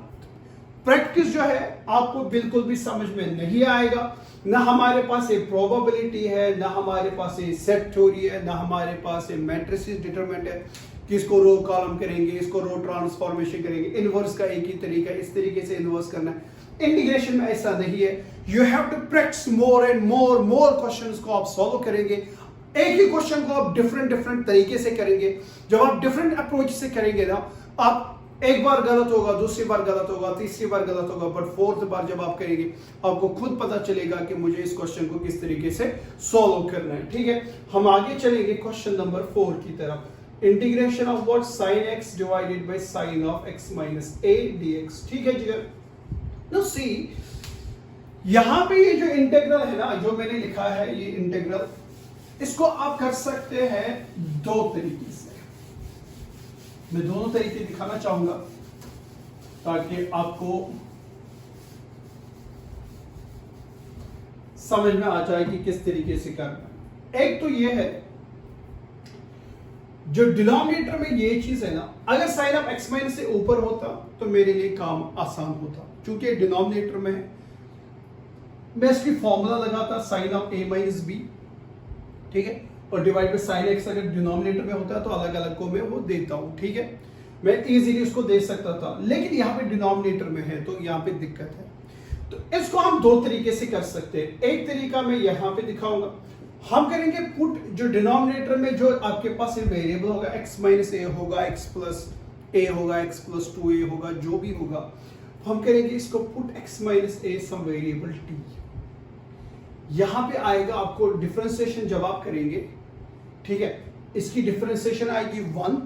प्रैक्टिस जो है आपको बिल्कुल भी समझ में नहीं आएगा। ना हमारे पास एक प्रोबेबिलिटी है, ना हमारे पास एक सेट थ्योरी है, ना हमारे पास एक मैट्रिसेस डिटरमिनेंट है कि इसको रो कॉलम करेंगे, इसको रो ट्रांसफॉर्मेशन करेंगे। इनवर्स का एक ही तरीका है, इस तरीके से इनवर्स करना है। इंटीग्रेशन में ऐसा नहीं है, you have to practice more and more questions को आप सॉल्व करेंगे। एक ही क्वेश्चन को आप डिफरेंट तरीके से करेंगे। जब आप डिफरेंट अप्रोच से करेंगे ना, आप एक बार गलत होगा, दूसरी बार गलत होगा, तीसरी बार गलत होगा, बट फोर्थ बार जब आप करेंगे आपको खुद पता चलेगा कि मुझे इस क्वेश्चन को किस तरीके से सॉल्व करना है। ठीक है, हम आगे चलेंगे क्वेश्चन नंबर 4 की तरफ। Integration of what? sin x divided by sin of x minus a dx। ठीक है जी, नाउ सी यहां पे ये जो इंटीग्रल है ना, जो मैंने लिखा है ये इंटीग्रल, इसको आप कर सकते हैं दो तरीके से। मैं दोनों तरीके दिखाना चाहूंगा ताकि आपको समझ में आ जाए कि किस तरीके से करना है। एक तो ये है, जो डिनोमिनेटर में ये चीज है ना, अगर साइन ऑफ एक्स माइनस से ऊपर होता तो मेरे लिए काम आसान होता। क्योंकि डिनोमिनेटर में मैं इसकी फॉर्मूला लगाता sine of a minus b, ठीक है, और डिवाइड बाय साइन एक्स अगर डिनोमिनेटर में होता है तो अलग अलग को मैं वो देता हूं। ठीक है, मैं इजीली उसको दे सकता था, लेकिन यहाँ पे डिनोमिनेटर में है तो यहाँ पे दिक्कत है। तो इसको हम दो तरीके से कर सकते हैं। एक तरीका मैं यहाँ पे दिखाऊंगा, हम करेंगे पुट जो डिनोमिनेटर में जो आपके पास वेरिएबल होगा, x माइनस ए होगा, x प्लस ए होगा, x प्लस 2a होगा, जो भी होगा, हम करेंगे इसको पुट x माइनस ए सम वेरिएबल t। यहां पे आएगा आपको डिफरेंशिएशन जब आप करेंगे, ठीक है, इसकी डिफरेंशिएशन आएगी 1,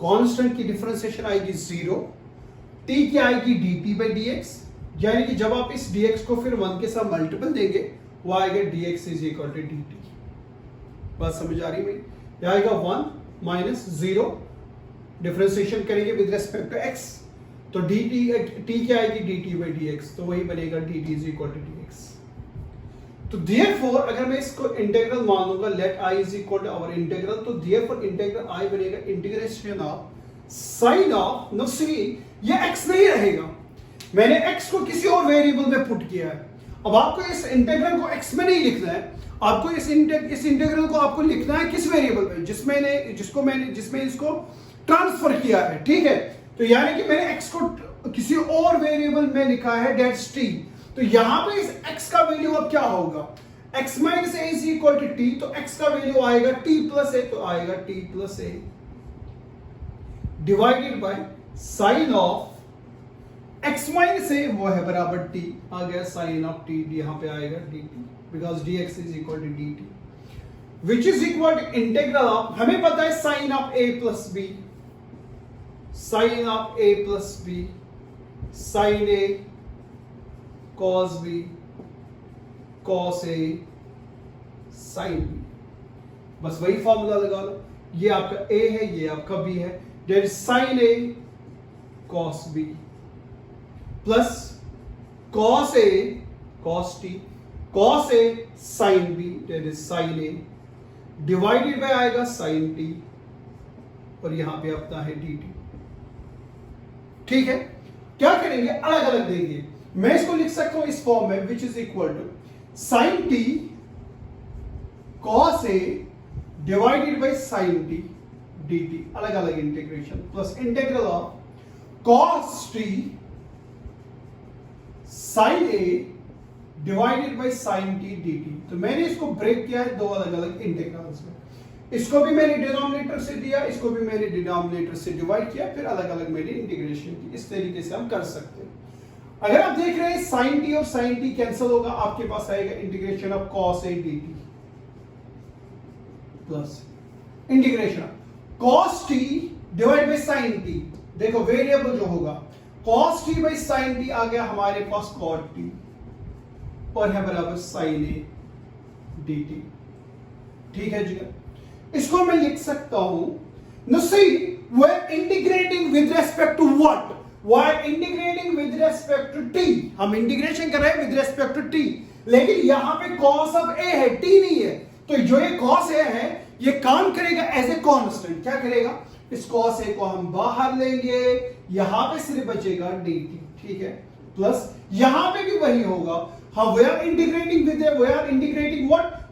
कांस्टेंट की डिफरेंशिएशन आएगी 0, t की आएगी dt by dx, यानी कि जब आप इस dx को फिर 1 के साथ मल्टीपल देंगे वो आएगा dx is equal to dt। बात समझ आ रही है? ये आएगा 1 माइनस 0, डिफरेंशिएशन करेंगे विद रिस्पेक्ट टू x, तो dt t क्या आएगी dt by dx, तो वही बनेगा dt is equal to dx। तो therefore अगर मैं इसको इंटीग्रल मान लूंगा, let i is equal to our integral, तो therefore इंटीग्रल i बनेगा integration of sine of, no see ये x नहीं रहेगा, मैंने x को किसी और वेरिएबल में पुट किया है। अब आपको इस इंटीग्रल को x में नहीं लिखना है, आपको इस इंटीग्रल को आपको लिखना है किस वेरिएबल में, जिसमें इसको ट्रांसफर किया है। ठीक है, तो यानी कि मैंने x को किसी और वेरिएबल में लिखा है डेट्स टी, तो यहां पे इस x का वैल्यू अब क्या होगा, x minus A is equal to T, तो x का वैल्यू आएगा t प्लस ए, तो आएगा t plus A divided by sine of x minus A वो है बराबर t, आ गया साइन ऑफ t, यहां पे आएगा dt because dx is equal to dt which is equal to integral of, हमें पता है sine of a plus b, sine of a plus b sine a cos b cos a sin b, बस वही formula लगा लो, ये आपका a है ये आपका b है, that sin a cos b plus cos a cos t cos a sin b that is sin a divided by आएगा sin t और यहां पे अपना है dt। ठीक है, क्या करेंगे, अलग अलग देंगे, मैं इसको लिख सकता हूं इस फॉर्म में which is equal to sin t cos a divided by sin t dt, अलग अलग integration plus integral of cos t sin a divided by sin t dt। तो मैंने इसको ब्रेक किया है दो अलग अलग इंटीग्रल्स में, इसको भी मैंने डिनोमिनेटर से दिया, इसको भी मैंने डिनोमिनेटर से डिवाइड किया, फिर अलग अलग मैंने इंटीग्रेशन की, इस तरीके से हम कर सकते हैं। अगर आप देख रहे हैं sin t और sin t कैंसिल होगा, आपके पास आएगा integration of cos a dt plus integration of cos t divide by sin t, देखो वेरिएबल जो होगा cos t बाय sin t आ गया हमारे पास cot t और है बराबर sin a dt। ठीक है जी, इसको मैं लिख सकता हूं, now see we are integrating with respect to what, we are integrating with respect to t, हम इंटीग्रेशन कर रहे हैं with respect to t, लेकिन यहां पे cos of a है t नहीं है, तो जो ये cos a है ये काम करेगा एज ए कांस्टेंट, क्या करेगा, इस cos a को हम बाहर लेंगे, यहां पे सिर्फ बचेगा dt। ठीक है, प्लस यहां पे भी वही होगा, हाँ we are integrating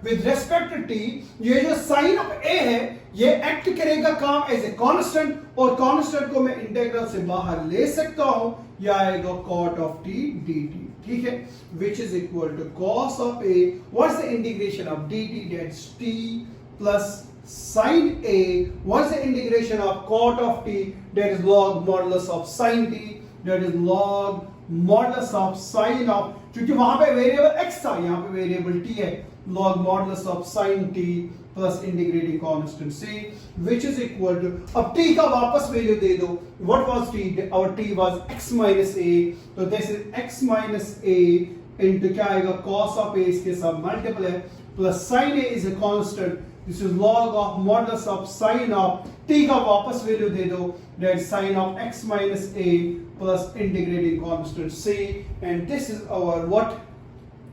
with respect to t, ये जो sin of a है ये एक्ट करेगा काम एज ए कांस्टेंट, और कांस्टेंट को मैं इंटीग्रल से बाहर ले सकता हूं, यह आएगा cot of t dt। ठीक है, which is equal to cos of a, what's the integration of dt, that's t plus sin a, what's the integration of cot of t, that is log modulus of sin t, that is log modulus of sin of, क्योंकि वहां पे variable x था, यहां पे variable t है, log modulus of sin t plus integrating constant c, which is equal to, अब t का वापस वैल्यू दे दो, what was t, our t was x minus a, तो this is x minus a into क्या आएगा cos of a, इसके साथ multiple है, plus sin a is a constant, this is log of modulus of sin of t का वापस value दे दो, that is sin of x minus a plus integrating constant c, and this is our what,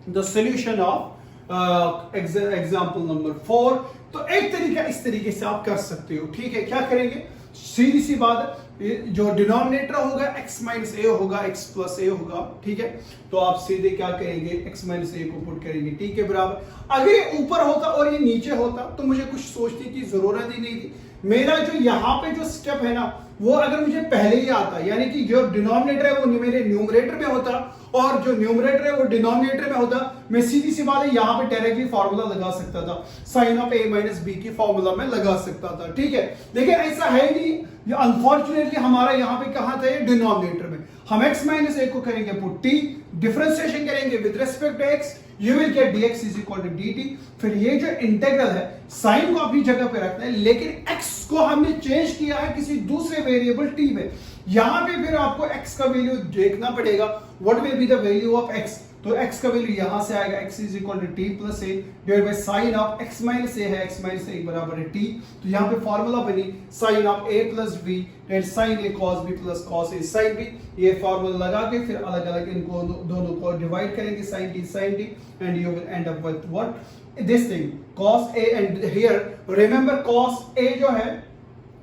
the solution of example number 4। तो एक तरीका इस तरीके से आप कर सकते हो। ठीक है, क्या करेंगे, सीधी सी बात है, जो डिनोमिनेटर होगा x माइनस ए होगा, x प्लस ए होगा। ठीक है, तो आप सीधे क्या करेंगे, x माइनस ए को पुट करेंगे t के बराबर। अगर ये ऊपर होता और ये नीचे होता तो मुझे कुछ सोचने की जरूरत ही नहीं थी। मेरा जो यहाँ पे जो स्टेप है ना, वो अगर मुझे पहले ही आता, यानी कि जो डिनोमिनेटर है वो मेरे न्यूमरेटर में होता और जो न्यूमरेटर है वो डिनोमिनेटर में होता, मैं सीधी सी बात है यहाँ पे डायरेक्टली फार्मूला लगा सकता था, sine of a minus b की फार्मूला में लगा सकता था। ठीक है, लेकिन ऐसा है नहीं, ये अनफॉर्चुनेटली हमारा यहाँ पे कहाँ था, ये डिनोमिनेटर में। हम x माइनस ए को करेंगे पुट t, डिफरेंशिएशन करेंगे with respect to x, you will get dx is equal to dt। फिर ये जो इंटीग्रल है, साइन को अपनी जगह पे रखना है, लेकिन x को हमने चेंज किया है किसी दूसरे वेरिएबल t में। यहां पे फिर आपको x का वैल्यू देखना पड़ेगा, what will be the value of x। तो x का वैल्यू यहां से आएगा, x is equal to t plus a divide by sine of x minus a है, x माइनस a बराबर है t। तो यहां पे फार्मूला बनी sine of a plus b that sine a cos b plus cos a sin b। ये formula लगा के फिर अलग अलग इनको दोनों को डिवाइड करेंगे, sin t and you will and up with what, this thing cos a, and here remember cos a जो है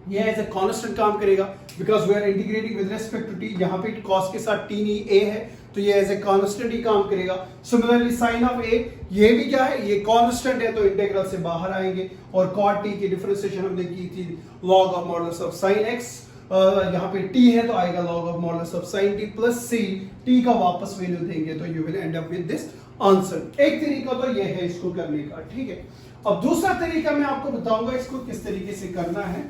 ये एज ए कांस्टेंट काम करेगा, because we are integrating with respect to t। यहाँ पे cos के साथ t नहीं a है, तो ये एज ए कांस्टेंट ही काम करेगा। सिमिलरली साइन ऑफ a, ये भी क्या है, ये कांस्टेंट है, तो इंटीग्रल से बाहर आएंगे। और cot t की डिफरेंशिएशन हमने की थी log of modulus of sin x यहाँ पे t है तो आएगा log of modulus of sin t plus c, t का वापस वैल्यू देंगे तो you will and up with this answer. एक तरीका तो ये है इसको करने का, ठीक है। अब दूसरा तरीका मैं आपको बताऊंगा इसको किस तरीके से करना है।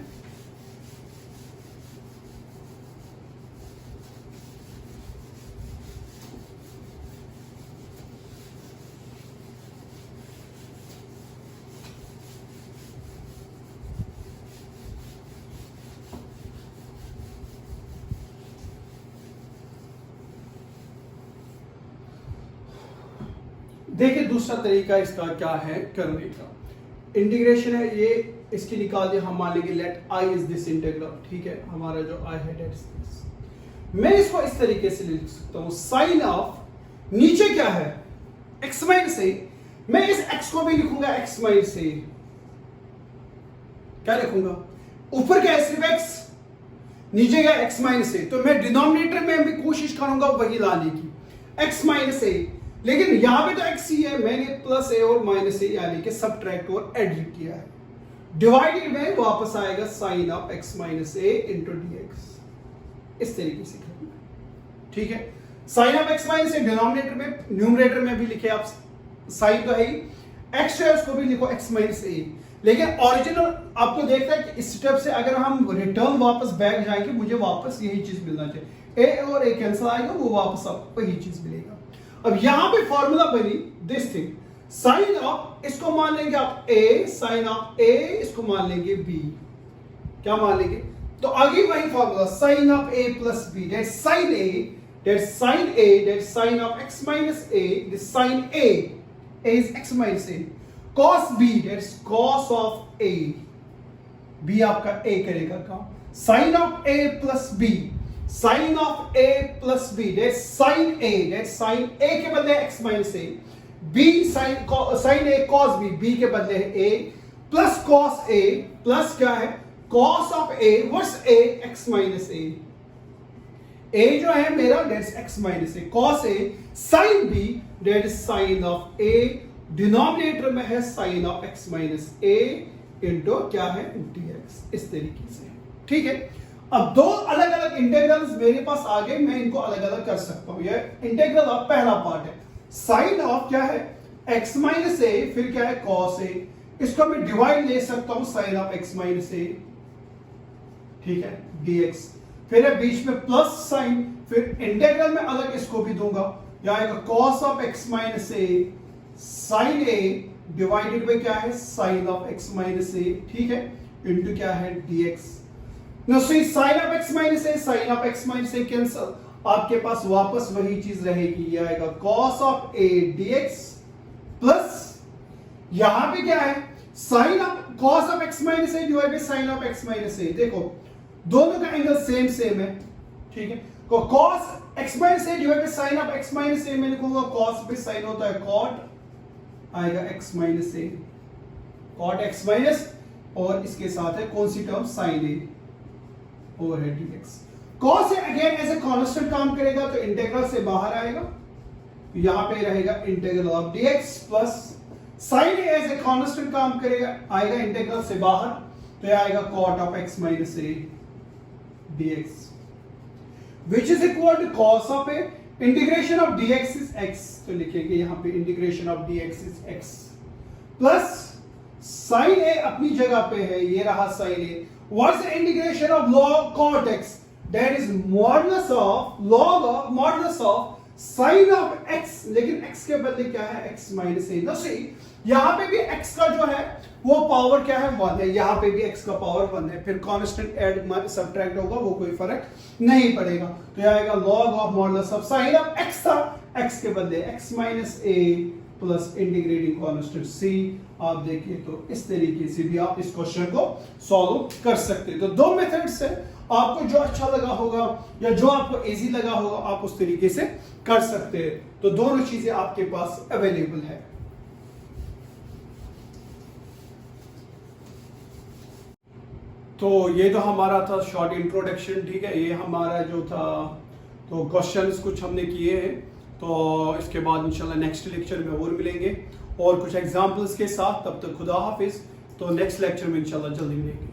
देखिए दूसरा तरीका इसका क्या है करने का। इंटीग्रेशन है ये, इसकी निकाल दिया, हम मान लेंगे let I is this integral, ठीक है। हमारा जो आई है दैट इज दिस। मैं इसको इस तरीके से लिख सकता हूं, साइन ऑफ नीचे क्या है x माइनस ए, मैं इस x को भी लिखूंगा x माइनस ए, क्या लिखूंगा, ऊपर क्या है सिर्फ x, नीचे क्या x माइनस ए, तो मैं डिनोमिनेटर में भी कोशिश करूंगा वही लाने की, x माइनस ए, लेकिन यहां पे तो x ही है, मैंने प्लस ए और माइनस ए यानी कि सबट्रैक्ट और एडिट किया है। डिवाइडेड में वापस आएगा sine of x minus a into dx, इस तरीके से करना, ठीक है। Sine of x minus a denominator में, न्यूमरेटर में भी लिखे आप, साइन तो है ही, x है उसको भी लिखो x माइनस ए, लेकिन ओरिजिनल आपको देखता है कि इस स्टेप से अगर हम रिटर्न वापस बैक जाएंगे मुझे वापस यही चीज मिलना चाहिए, a और a कैंसिल आएगा, वो वापस आपको वही चीज मिलेगा। अब यहां पे फॉर्मूला बनी दिस थिंग, साइन ऑफ, इसको मान लेंगे आप a, साइन ऑफ a, इसको मान लेंगे b, क्या मान लेंगे, तो आगे वही formula, sine of a plus b, that sine a, that sine a, that sine of x minus a, this sine a is x minus a, cos b, that's cos of a, b आपका a करेगा काम, sine of a plus b, sine of a plus b, that's sine a, that's sine a के बदले x minus a, b sine a cos b, b के बदले है a, plus cos a, plus क्या है cos of a, what's a, x minus a, a जो है मेरा that's x minus a, cos a, sine b, that is sine of a, denominator में है sine of x minus a into क्या है dx, इस तरीके से, ठीक है। अब दो अलग अलग इंटीग्रल्स मेरे पास आ गए, मैं इनको अलग अलग कर सकता हूं। ये इंटीग्रल ऑफ पहला पार्ट है, साइन ऑफ क्या है x माइनस a, फिर क्या है cos a, इसको मैं डिवाइड ले सकता हूं sine of x minus a, ठीक है, dx, फिर है बीच में प्लस साइन, फिर इंटीग्रल में अलग इसको भी दूंगा, यह आएगा cos of x minus a sine a divided by क्या है sine of x minus a, ठीक है, इंटू क्या है dx। Now see sin of x minus a, sin of x minus a cancel, आपके पास वापस वही चीज रहेगी, ये आएगा cos of a dx plus यहां पे क्या है sin of cos of x minus a divide by sin of x minus a, देखो दोनों का एंगल सेम सेम है, ठीक है, तो cos x minus a divide by sin of x minus a, मैं लिखूंगा cos पे sin होता है cot, आएगा x minus a, cot x minus, और इसके साथ है कौन सी टर्म sin a ओवर है dx। cos से अगेन एज ए कांस्टेंट काम करेगा तो इंटीग्रल से बाहर आएगा, यहां पे रहेगा integral of dx plus sin as a constant काम करेगा, आएगा इंटीग्रल से बाहर तो यह आएगा cot of x minus a dx which is equal to cos of a, integration of dx is x, तो लिखेंगे यहां पे integration of dx is x plus sin a अपनी जगह पे है, ये रहा sin a, what's the integration of log cot x, that is modulus of log of modulus of sin of x, लेकिन x के बदले क्या है x माइनस a, सी यहां पे भी x का जो है वो पावर क्या है 1 है, यहां पे भी x का पावर 1 है, फिर कांस्टेंट ऐड सबट्रैक्ट होगा, वो कोई फर्क नहीं पड़ेगा, तो यह आएगा log of modulus of sin of x था, x के बदले x minus a plus integrating constant c। आप देखिए तो इस तरीके से भी आप इस क्वेश्चन को सॉल्व कर सकते हैं। तो दो मेथड्स है, आपको जो अच्छा लगा होगा या जो आपको इजी लगा होगा आप उस तरीके से कर सकते हैं, तो दोनों चीजें आपके पास अवेलेबल है। तो ये तो हमारा था शॉर्ट इंट्रोडक्शन, ठीक है, ये हमारा जो था तो क्वेश्चंस कुछ हमने किए हैं, तो इसके बाद इंशाल्लाह नेक्स्ट लेक्चर में और मिलेंगे और कुछ एग्जांपल्स के साथ। तब तक खुदा हाफिज, तो नेक्स्ट लेक्चर में इंशाल्लाह जल्दी मिलेंगे।